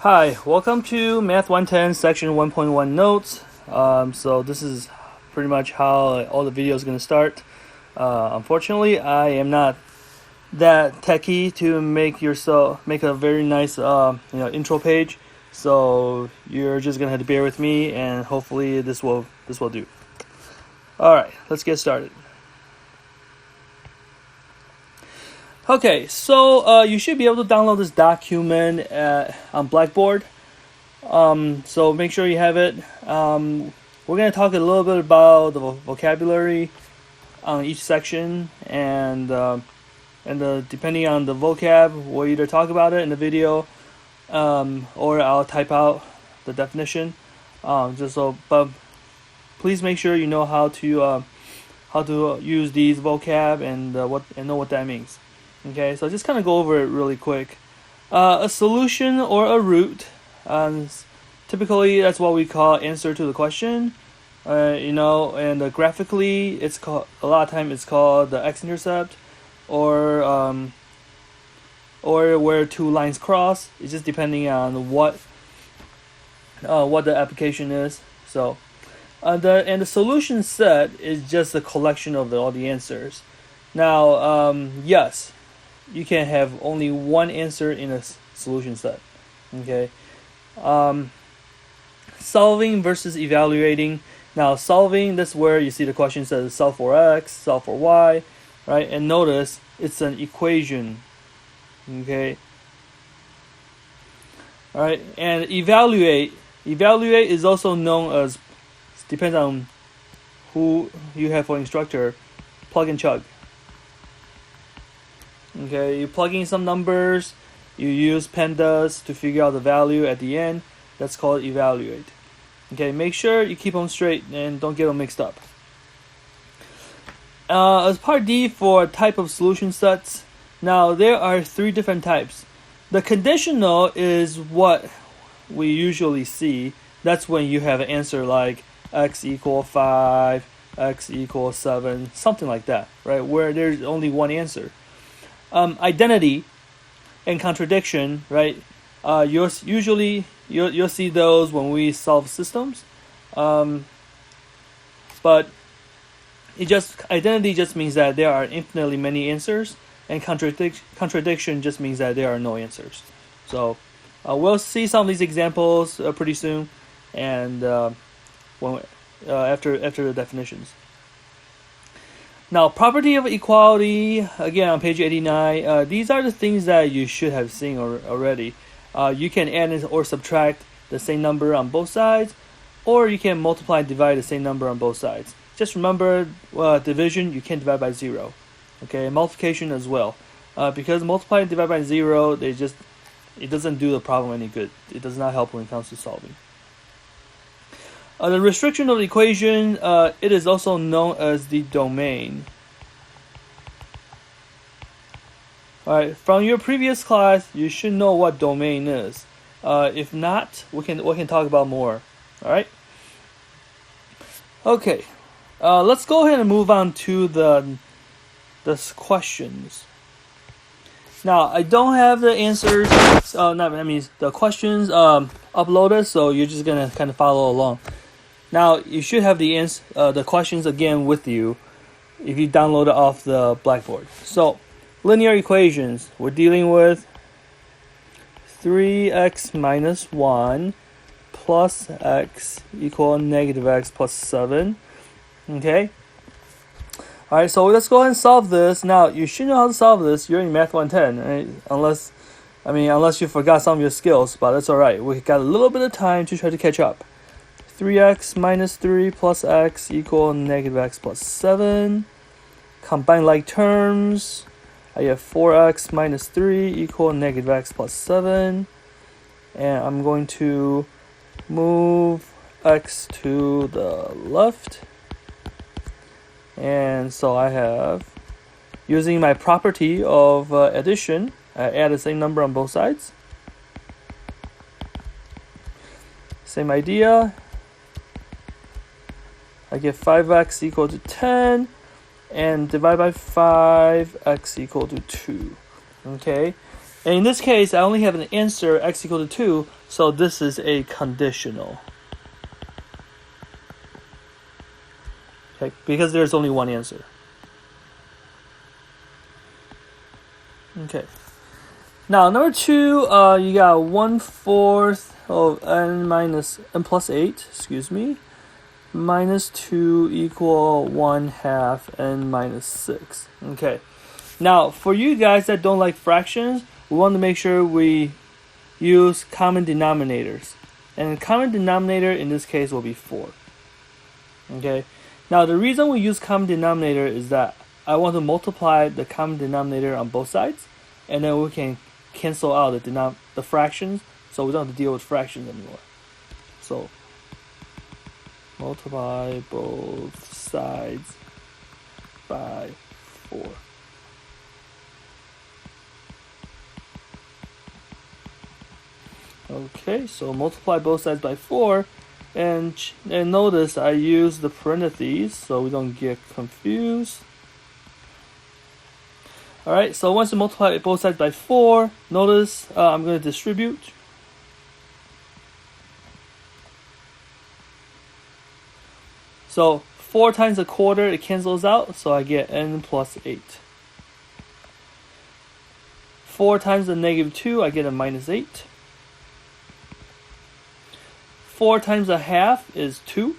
Hi, welcome to Math 110 Section 1.1 Notes. So this is pretty much how all the videos going to start. Unfortunately, I am not that techie to make a very nice intro page. So you're just gonna have to bear with me, and hopefully this will do. All right, let's get started. Okay, so you should be able to download this document on Blackboard. So make sure you have it. We're going to talk a little bit about the vocabulary on each section, and depending on the vocab, we'll either talk about it in the video, or I'll type out the definition. But please make sure you know how to use these vocab and know what that means. Okay, so just kind of go over it really quick. A solution or a root. Typically, that's what we call answer to the question. And graphically, it's called a lot of time. It's called the x-intercept, or where two lines cross. It's just depending on what the application is. So, the solution set is just a collection of all the answers. Now, yes, you can have only one answer in a solution set. Okay. Solving versus evaluating. Now, solving, that's where you see the question says solve for x, solve for y, right? And notice it's an equation. Okay. All right. And evaluate is also known as, depends on who you have for instructor, plug and chug. Okay, you plug in some numbers, you use pandas to figure out the value at the end. That's called evaluate. Okay, make sure you keep them straight and don't get them mixed up. As part D for type of solution sets, now there are three different types. The conditional is what we usually see. That's when you have an answer like x equals 5, x equals 7, something like that, right? Where there's only one answer. Identity and contradiction, right? You'll see those when we solve systems, but identity just means that there are infinitely many answers, and contradiction just means that there are no answers. So we'll see some of these examples pretty soon, and after the definitions. Now, property of equality, again on page 89, these are the things that you should have seen already. You can add or subtract the same number on both sides, or you can multiply and divide the same number on both sides. Just remember, division, you can't divide by 0. Okay, multiplication as well. Because multiply and divide by 0, it doesn't do the problem any good. It does not help when it comes to solving. The restriction of the equation, it is also known as the domain. Alright, from your previous class, you should know what domain is. If not, we can talk about more. Alright? Okay, let's go ahead and move on to the questions. Now, I don't have the answers, the questions uploaded, so you're just going to kind of follow along. Now, you should have the questions again with you if you download it off the Blackboard. So, linear equations. We're dealing with 3x minus 1 plus x equal negative x plus 7. Okay? Alright, so let's go ahead and solve this. Now, you should know how to solve this. You're in Math 110, right? Unless you forgot some of your skills, but that's alright. We got a little bit of time to try to catch up. 3x minus 3 plus x equal negative x plus 7. Combine like terms. I have 4x minus 3 equal negative x plus 7. And I'm going to move x to the left. And so I have, using my property of addition, I add the same number on both sides. Same idea. I get 5x equal to 10, and divide by 5, x equal to 2. Okay, And in this case, I only have an answer x equal to 2, so this is a conditional. Okay, because there's only one answer. Okay. Now, number 2, you got 1/4 of n plus 8, minus 2 equal 1/2 n minus 6. Okay. Now, for you guys that don't like fractions, we want to make sure we use common denominators. And the common denominator in this case will be 4. Okay. Now, the reason we use common denominator is that I want to multiply the common denominator on both sides, and then we can cancel out the fractions, so we don't have to deal with fractions anymore. So, multiply both sides by 4. Okay, so multiply both sides by 4, and notice I use the parentheses so we don't get confused. Alright, so once you multiply both sides by 4, notice I'm going to distribute. So 4 times a quarter, it cancels out, so I get n plus 8. 4 times the negative 2, I get a minus 8. 4 times a half is 2.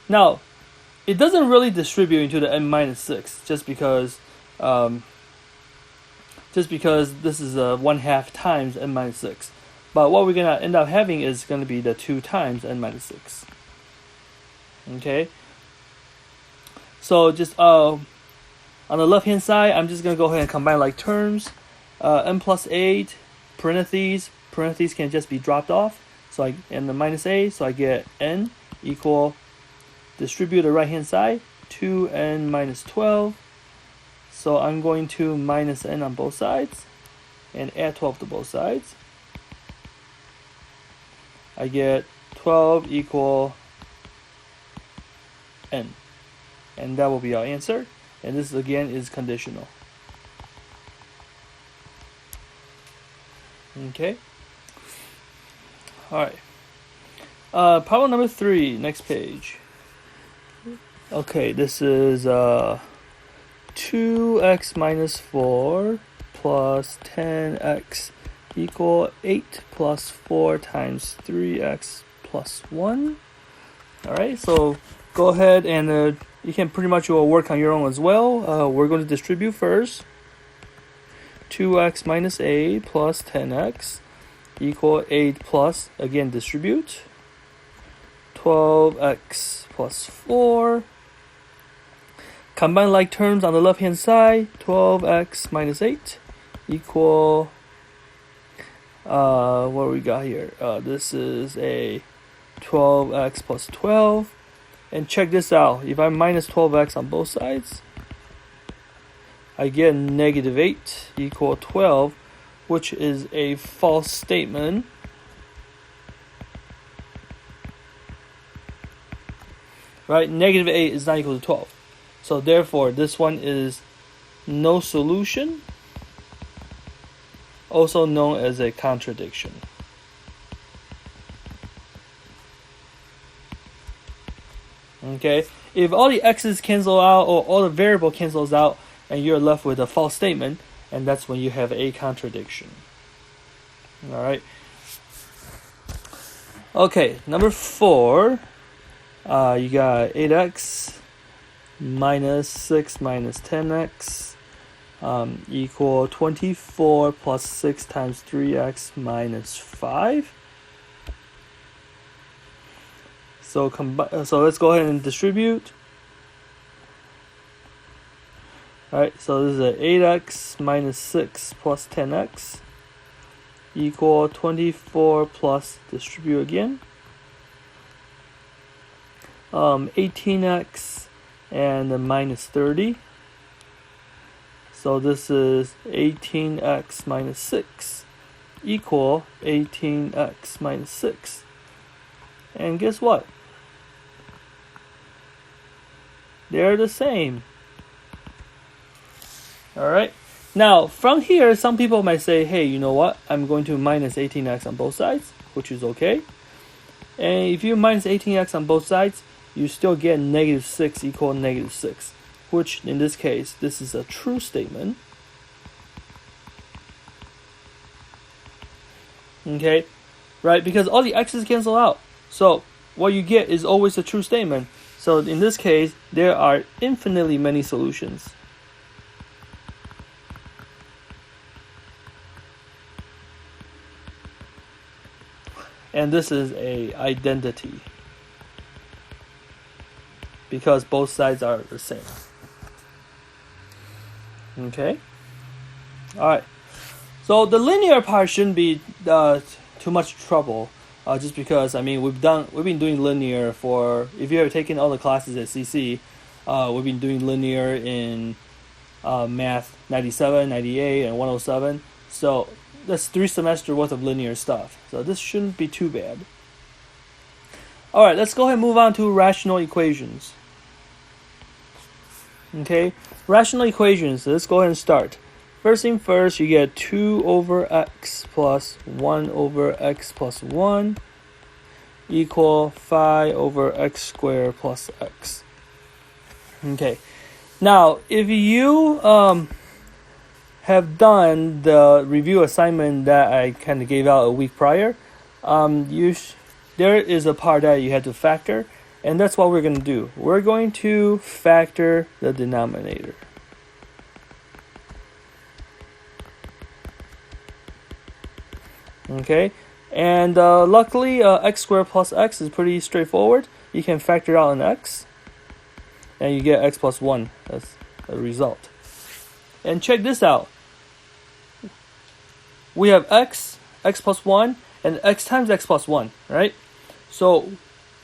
Now, it doesn't really distribute into the n minus 6, just because this is 1/2 times n minus 6. But what we're going to end up having is going to be the 2 times n minus 6. Okay? So just on the left hand side, I'm just going to go ahead and combine like terms. N plus 8, parentheses can just be dropped off. So and the minus a, so I get n equal, distribute the right hand side, 2n minus 12. So I'm going to minus n on both sides and add 12 to both sides. I get 12 equal n. And that will be our answer. And this again is conditional. Okay. Alright. Problem number 3, next page. Okay, this is 2x minus 4 plus 10x equal 8 plus 4 times 3x plus 1. Alright, so go ahead and you can pretty much work on your own as well. We're going to distribute first. 2x minus a plus 10x equal 8 plus, again distribute, 12x plus 4. Combine like terms on the left hand side, 12x minus 8 equal, what do we got here? This is a 12x plus 12. And check this out, if I minus 12x on both sides, I get negative 8 equal 12, which is a false statement. Right? Negative 8 is not equal to 12. So therefore, this one is no solution, also known as a contradiction. Okay? If all the x's cancel out or all the variable cancels out and you're left with a false statement, and that's when you have a contradiction. Alright. Okay, number 4. You got 8x minus 6 minus 10x equal 24 plus 6 times 3x minus 5. So let's go ahead and distribute. Alright, so this is a 8x minus 6 plus 10x equal 24 plus, distribute again, 18x and then minus 30. So this is 18x minus 6 equal 18x minus 6. And guess what? They're the same. Alright. Now, from here, some people might say, hey, you know what? I'm going to minus 18x on both sides, which is okay. And if you minus 18x on both sides, you still get negative 6 equal negative 6, which in this case, this is a true statement. Okay, right? Because all the x's cancel out. So what you get is always a true statement. So in this case, there are infinitely many solutions. And this is a identity, because both sides are the same. Okay? Alright. So the linear part shouldn't be too much trouble, just because, I mean, we've been doing linear for, if you have taken all the classes at CC, we've been doing linear in Math 97, 98, and 107. So that's 3 semesters worth of linear stuff. So this shouldn't be too bad. Alright, let's go ahead and move on to rational equations. Okay, rational equations. Let's go ahead and start. First thing first, you get 2 over x plus 1 over x plus 1 equal 5 over x squared plus x. Okay, now if you have done the review assignment that I kind of gave out a week prior, there is a part that you had to factor, and that's what we're going to do. We're going to factor the denominator. Okay, and luckily x squared plus x is pretty straightforward. You can factor out an x, and you get x plus 1 as a result. And check this out. We have x plus 1, and x times x plus 1, right? So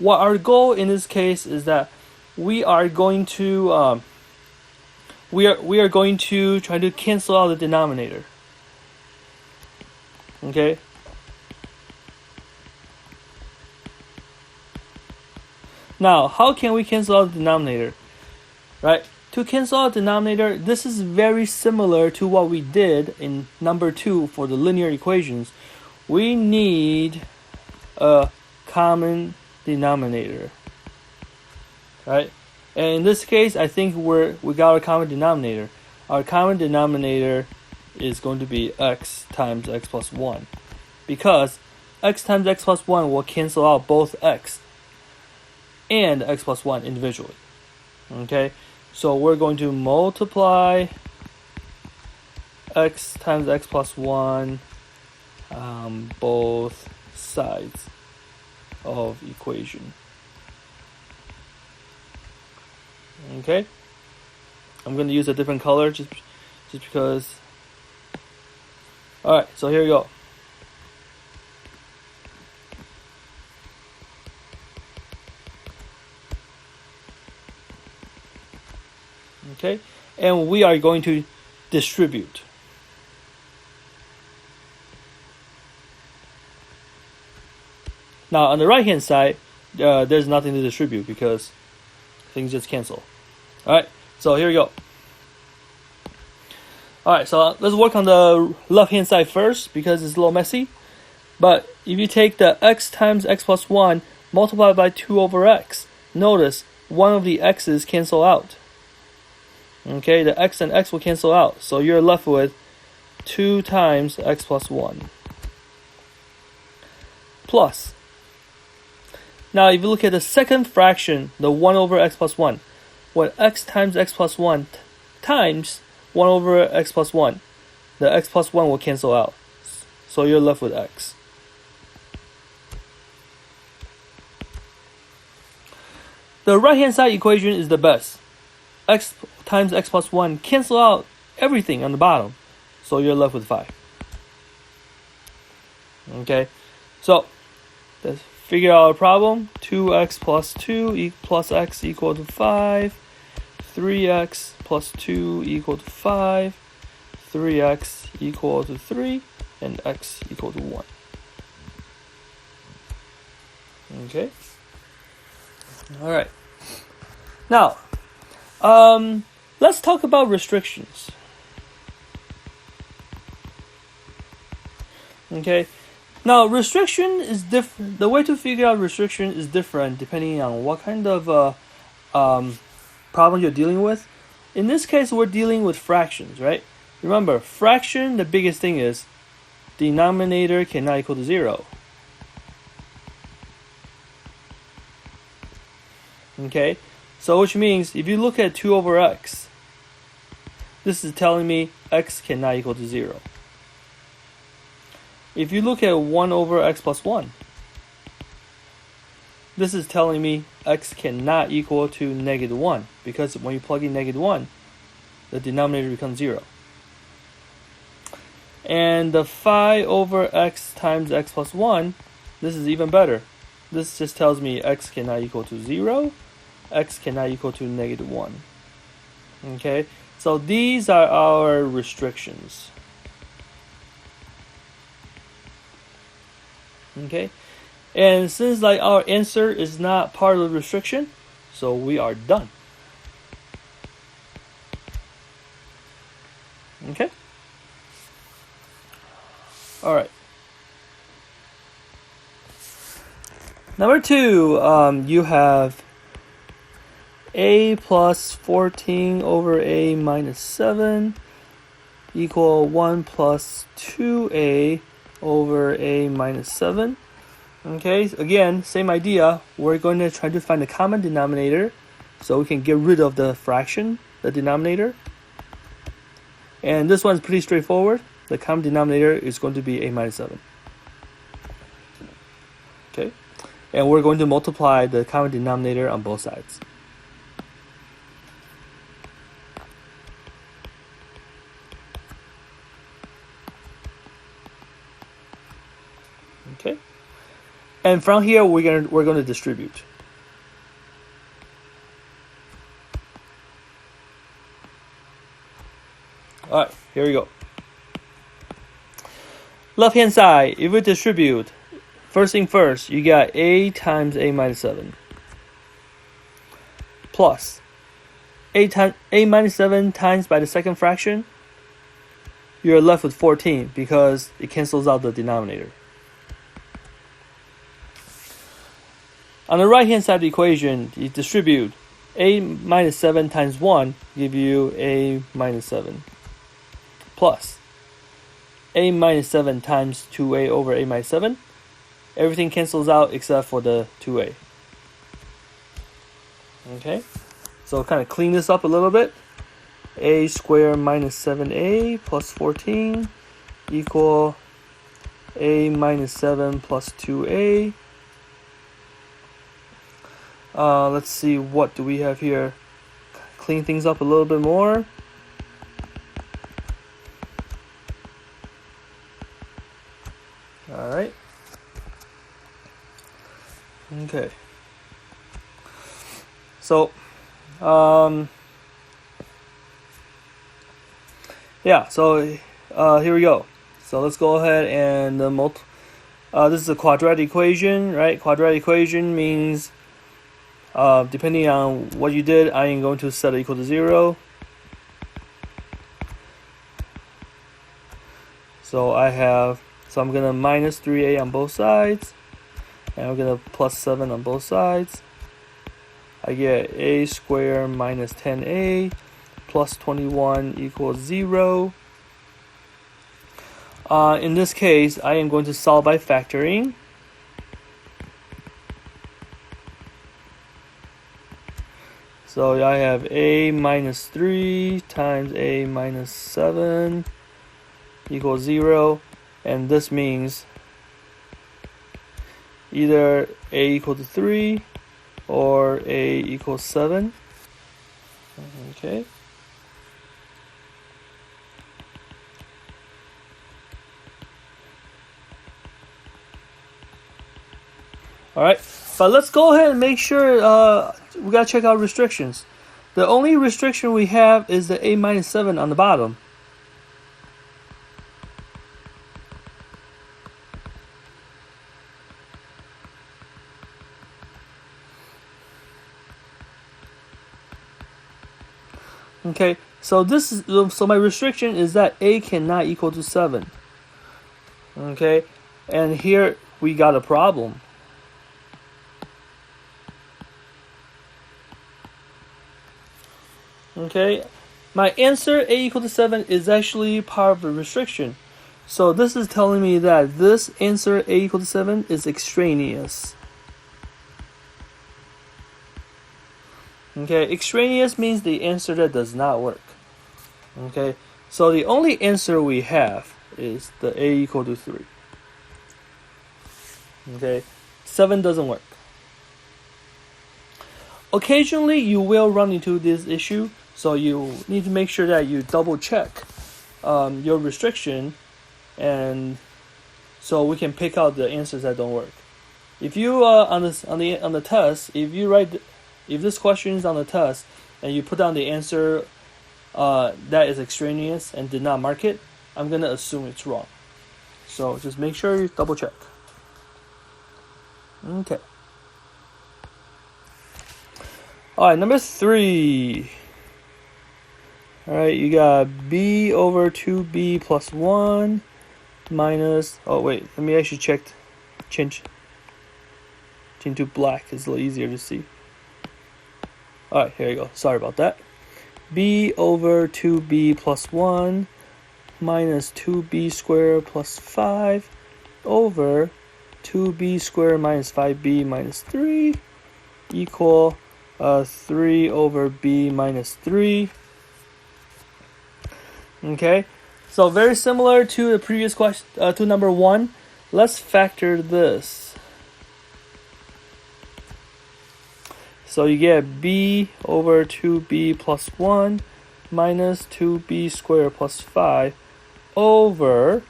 what our goal in this case is that we are going to we are going to try to cancel out the denominator. Okay. Now, how can we cancel out the denominator? Right? To cancel out the denominator, this is very similar to what we did in number 2 for the linear equations. We need a common denominator. Right? And in this case, I think we got a common denominator. Our common denominator is going to be x times x plus 1. Because x times x plus 1 will cancel out both x and x plus 1 individually. Okay? So we're going to multiply x times x plus 1 both sides of equation. Okay? I'm going to use a different color just because. Alright, so here we go. Okay, and we are going to distribute. Now on the right hand side, there's nothing to distribute because things just cancel. Alright, so here we go. Alright, so let's work on the left hand side first because it's a little messy. But if you take the x times x plus 1 multiplied by 2 over x, notice one of the x's cancel out. Okay, the x and x will cancel out. So you're left with 2 times x plus 1. Plus. Now, if you look at the second fraction, the 1 over x plus 1, when x times x plus 1 times 1 over x plus 1, the x plus 1 will cancel out. So you're left with x. The right-hand side equation is the best. X times x plus 1 cancel out everything on the bottom. So you're left with 5. Okay, so let's figure out a problem. 2x plus 2 plus x equal to 5. 3x plus 2 equal to 5. 3x equal to 3. And x equal to 1. Okay. Alright. Now, let's talk about restrictions. Okay. Now restriction is different. The way to figure out restriction is different depending on what kind of problem you're dealing with. In this case, we're dealing with fractions, right? Remember, fraction, the biggest thing is denominator cannot equal to 0. Okay, so which means if you look at 2 over x, this is telling me x cannot equal to 0. If you look at 1 over x plus 1, this is telling me x cannot equal to negative 1, because when you plug in negative 1, the denominator becomes 0. And the phi over x times x plus 1, this is even better. This just tells me x cannot equal to 0, x cannot equal to negative 1. Okay, so these are our restrictions. Okay, and since like our answer is not part of the restriction, so we are done. Okay, all right. Number 2, you have a plus 14 over a minus 7 equal 1 plus 2a over a minus 7. Okay, again, same idea. We're going to try to find the common denominator so we can get rid of the fraction, the denominator. And this one's pretty straightforward. The common denominator is going to be a minus 7. Okay, and we're going to multiply the common denominator on both sides. Okay, and from here we're going to distribute. All right, here we go. Left hand side, if we distribute, first thing first, you got a times a minus 7 plus a minus 7 times by the second fraction. You're left with 14 because it cancels out the denominator. On the right hand side of the equation, you distribute a minus 7 times 1, give you a minus 7 plus a minus 7 times 2a over a minus 7. Everything cancels out except for the 2a. Okay, so kind of clean this up a little bit. A squared minus 7a plus 14 equal a minus 7 plus 2a. Let's see, what do we have here? Clean things up a little bit more. All right. Okay. So, yeah. So here we go. So let's go ahead and this is a quadratic equation, right? Quadratic equation means depending on what you did, I am going to set it equal to 0. So I'm going to minus 3a on both sides, and I'm going to plus 7 on both sides. I get a squared minus 10a plus 21 equals 0. In this case, I am going to solve by factoring. So I have a minus 3 times a minus 7 equals 0. And this means either a equal to 3 or a equals 7. Okay. Alright, but let's go ahead and make sure we gotta check out restrictions. The only restriction we have is the a minus 7 on the bottom. Okay, so my restriction is that a cannot equal to 7. Okay, and here we got a problem. Okay, my answer a equal to 7 is actually part of the restriction. So this is telling me that this answer a equal to 7 is extraneous. Okay, extraneous means the answer that does not work. Okay, so the only answer we have is the a equal to 3. Okay, 7 doesn't work. Occasionally you will run into this issue, so you need to make sure that you double check your restriction, and so we can pick out the answers that don't work. If you on the test, if this question is on the test and you put down the answer that is extraneous and did not mark it, I'm gonna assume it's wrong. So just make sure you double check. Okay. Alright, number 3. Alright, you got b over 2b plus 1 minus... Oh, wait. Let me actually change to black. It's a little easier to see. Alright, here you go. Sorry about that. b over 2b plus 1 minus 2b squared plus 5 over 2b squared minus 5b minus 3 equal 3 over b minus 3. Okay, so very similar to the previous question, to number 1. Let's factor this. So you get b over 2b plus 1 minus 2b squared plus 5 over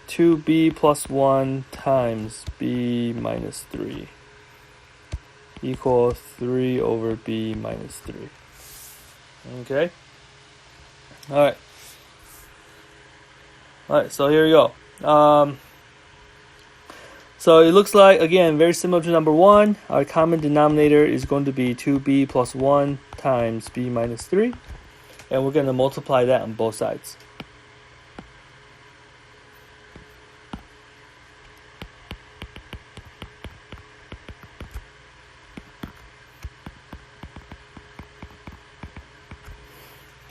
2b plus 1 times b minus 3 equal 3 over b minus 3. Okay. Alright, so here we go. So it looks like, again, very similar to number 1. Our common denominator is going to be 2b plus 1 times b minus 3. And we're going to multiply that on both sides.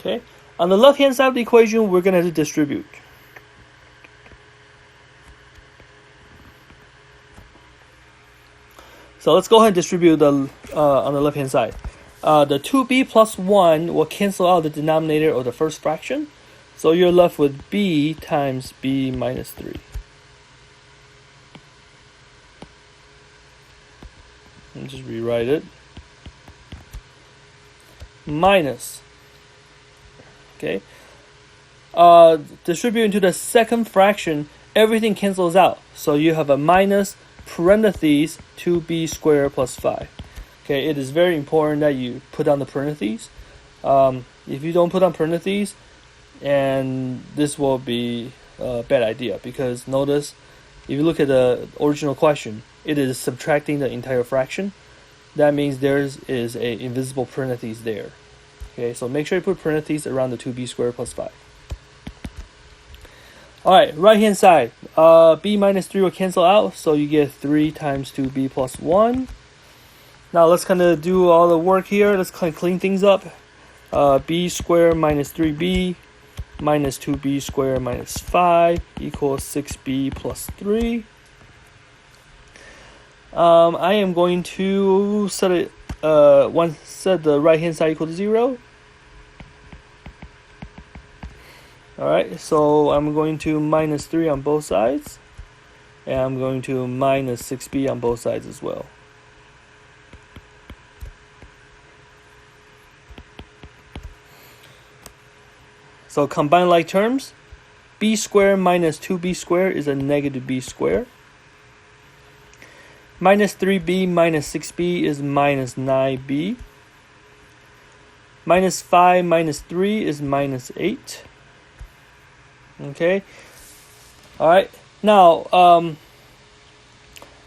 Okay. On the left-hand side of the equation, we're going to distribute. So let's go ahead and distribute on the left-hand side. The 2b plus 1 will cancel out the denominator of the first fraction. So you're left with b times b minus 3. And just rewrite it. Minus. Okay. Distributing to the second fraction, everything cancels out. So you have a minus parentheses 2b squared plus 5. Okay, it is very important that you put down the parentheses. If you don't put down parentheses, and this will be a bad idea, because notice, if you look at the original question, it is subtracting the entire fraction. That means there is a invisible parentheses there. Okay, so make sure you put parentheses around the 2b squared plus 5. Alright, right hand side, b minus 3 will cancel out, so you get 3 times 2b plus 1. Now let's kind of do all the work here. Let's kind of clean things up. B squared minus 3b minus 2b squared minus 5 equals 6b plus 3. I am going to set it set the right hand side equal to 0. Alright, so I'm going to minus 3 on both sides, and I'm going to minus 6b on both sides as well. So combine like terms, b squared minus 2b squared is a negative b squared. Minus 3b minus 6b is minus 9b. Minus 5 minus 3 is minus 8. Okay. Alright. Now,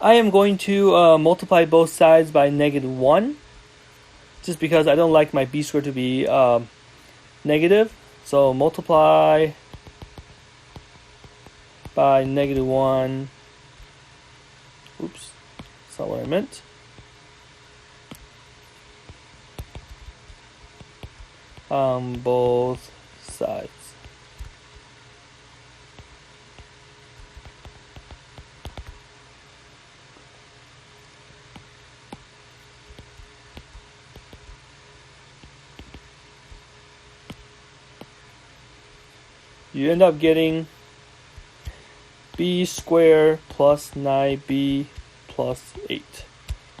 I am going to multiply both sides by negative 1. Just because I don't like my b squared to be negative. So multiply by -1. Oops, that's not what I meant. On both sides. You end up getting b squared plus 9b plus 8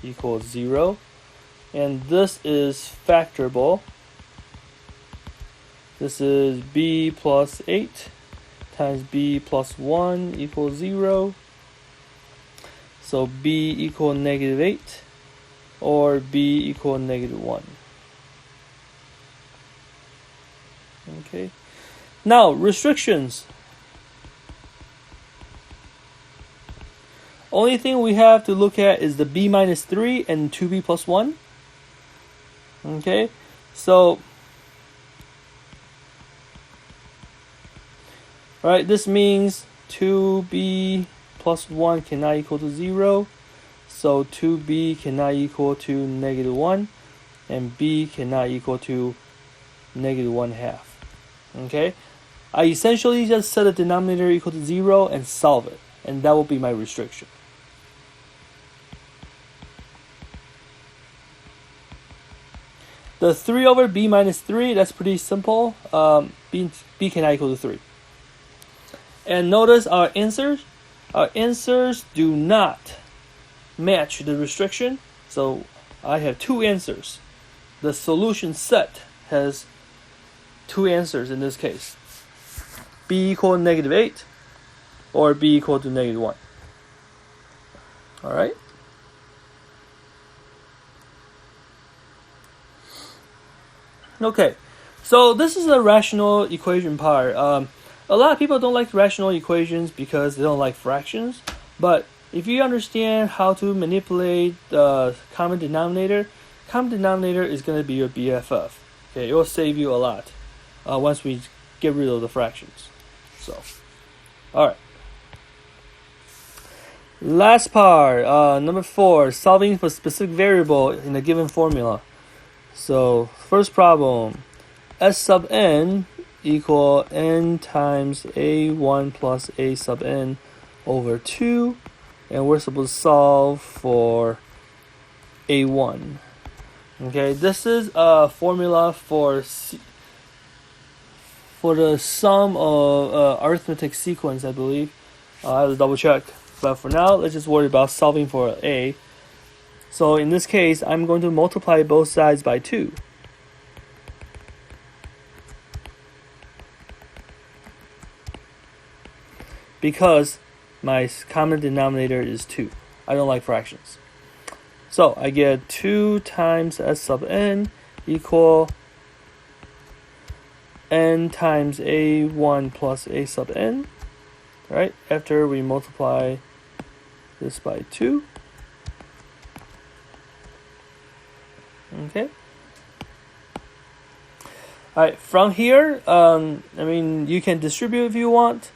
equals 0. And this is factorable. This is b plus 8 times b plus 1 equals 0. So b equal -8 or b equal -1. Okay. Now, restrictions. Only thing we have to look at is the b minus 3 and 2b plus 1. Okay, so right, this means 2b plus 1 cannot equal to 0. So 2b cannot equal to -1, and b cannot equal to -1/2. Okay, I essentially just set a denominator equal to 0 and solve it, and that will be my restriction. The 3 over b minus 3, that's pretty simple. B cannot equal to 3. And notice our answers do not match the restriction. So I have two answers. The solution set has two answers in this case. B equal to -8 or b equal to -1. Alright? Okay, so this is the rational equation part. A lot of people don't like rational equations because they don't like fractions. But if you understand how to manipulate the common denominator is going to be your BFF. Okay, it will save you a lot once we get rid of the fractions. So, all right. Last part, number 4, solving for specific variable in a given formula. So, first problem, S sub n equal n times a1 plus a sub n over 2, and we're supposed to solve for a1. Okay, this is a formula for the sum of arithmetic sequence, I believe. I have to double check, but for now, let's just worry about solving for a. So in this case, I'm going to multiply both sides by 2. Because my common denominator is 2. I don't like fractions. So I get 2 times s sub n equal n times a1 plus a sub n. Right? After we multiply this by 2. Okay. Alright, from here, you can distribute if you want,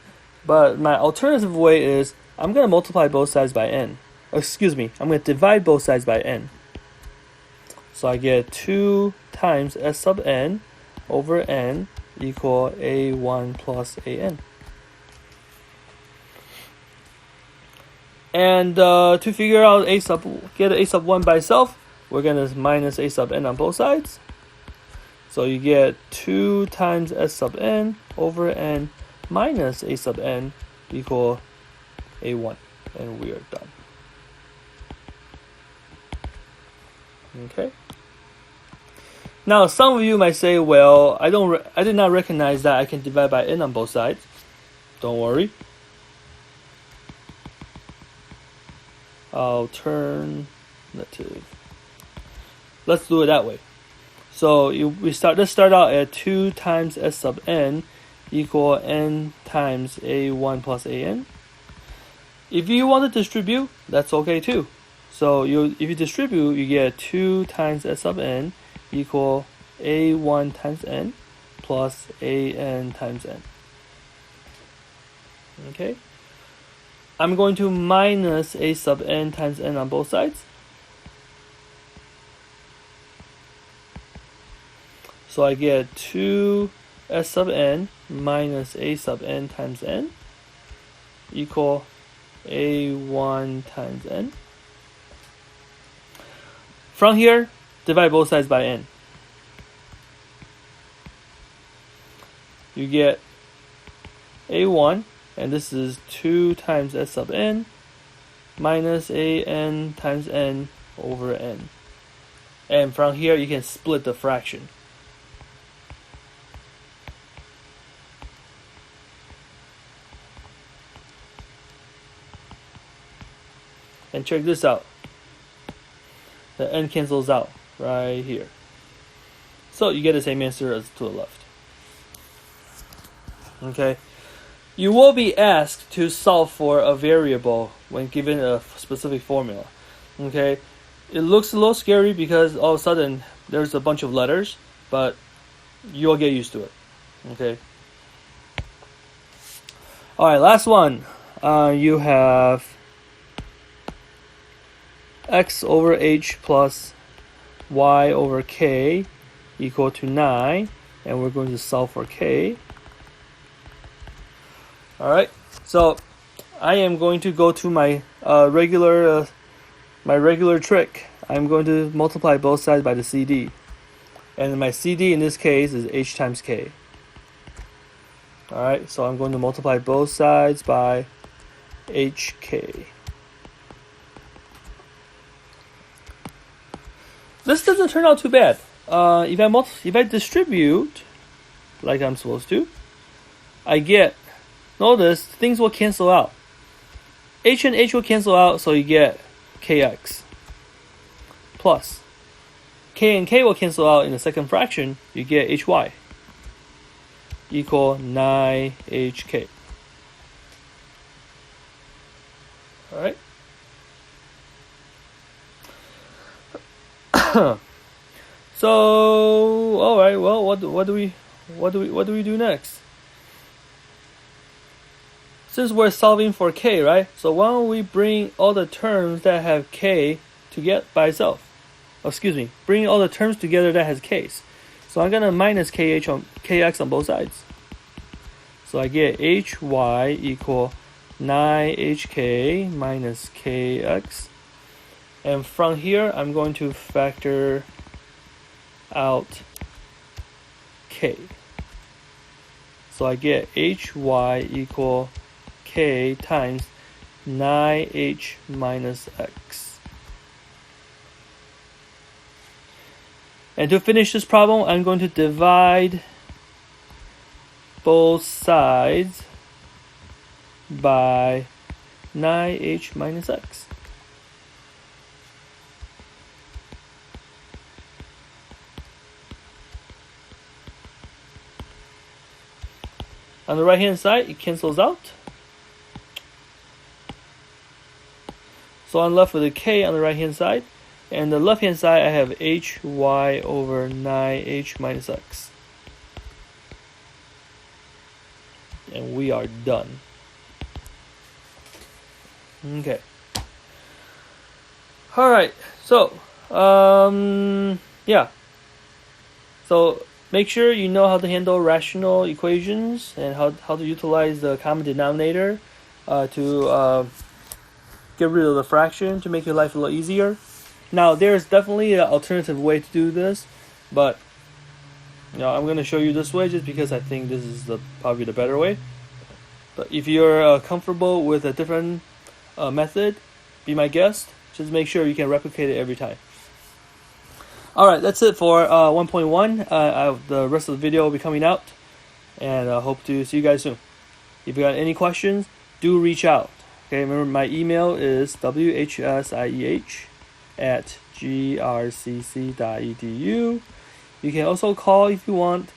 but my alternative way is I'm going to multiply both sides by n. Excuse me, I'm going to divide both sides by n. So I get 2 times s sub n over n equal a1 plus an. And to figure out get a sub 1 by itself, we're going to minus a sub n on both sides. So you get 2 times s sub n over n minus a sub n equal a1. And we are done. Okay. Now some of you might say, well, I did not recognize that I can divide by n on both sides. Don't worry. Alternative. Let's do it that way. So let's start out at 2 times s sub n equal n times a1 plus an. If you want to distribute, that's okay too. So if you distribute, you get 2 times s sub n equal a1 times n plus an times n. Okay. I'm going to minus a sub n times n on both sides. So I get 2 s sub n minus a sub n times n equal a1 times n. From here, divide both sides by n. You get a1, and this is 2 times s sub n minus a n times n over n. And from here, you can split the fraction. And check this out. The n cancels out right here. So you get the same answer as to the left. Okay. You will be asked to solve for a variable when given a specific formula. Okay. It looks a little scary because all of a sudden there's a bunch of letters, but you'll get used to it. Okay. Alright, last one. You have x over h plus y over k equal to 9, and we're going to solve for k. Alright, so I am going to go to my regular trick. I'm going to multiply both sides by the CD, and my CD in this case is h times k. Alright, so I'm going to multiply both sides by hk. This doesn't turn out too bad. If I distribute like I'm supposed to, I get, notice things will cancel out. H and H will cancel out, so you get kx. Plus, k and k will cancel out in the second fraction, you get hy. Equal 9hk. Alright? So, all right. Well, what do we do next? Since we're solving for k, right? So why don't we bring all the terms that have k together by itself? Bring all the terms together that has k's. So I'm gonna minus kx on both sides. So I get hy equal 9hk minus kx. And from here, I'm going to factor out k. So I get hy equal k times 9h minus x. And to finish this problem, I'm going to divide both sides by 9h minus x. On the right hand side, it cancels out. So I'm left with a k on the right hand side. And the left hand side, I have hy over 9h minus x. And we are done. Okay. Alright, so, yeah. So, make sure you know how to handle rational equations and how to utilize the common denominator to get rid of the fraction to make your life a little easier. Now, there's definitely an alternative way to do this, but I'm going to show you this way just because I think this is probably the better way. But if you're comfortable with a different method, be my guest. Just make sure you can replicate it every time. Alright, that's it for 1.1. The rest of the video will be coming out, and I hope to see you guys soon. If you got any questions, do reach out. Okay, remember my email is whsieh@grcc.edu. You can also call if you want,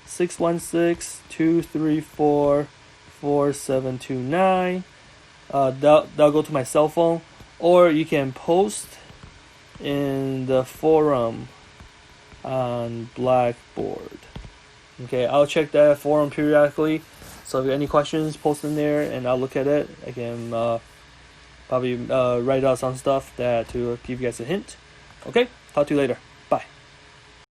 616-234-4729. That'll go to my cell phone, or you can post in the forum on Blackboard. Okay, I'll check that forum periodically. So if you have any questions, post in there, and I'll look at it. I can probably write out some stuff that to give you guys a hint. Okay, talk to you later.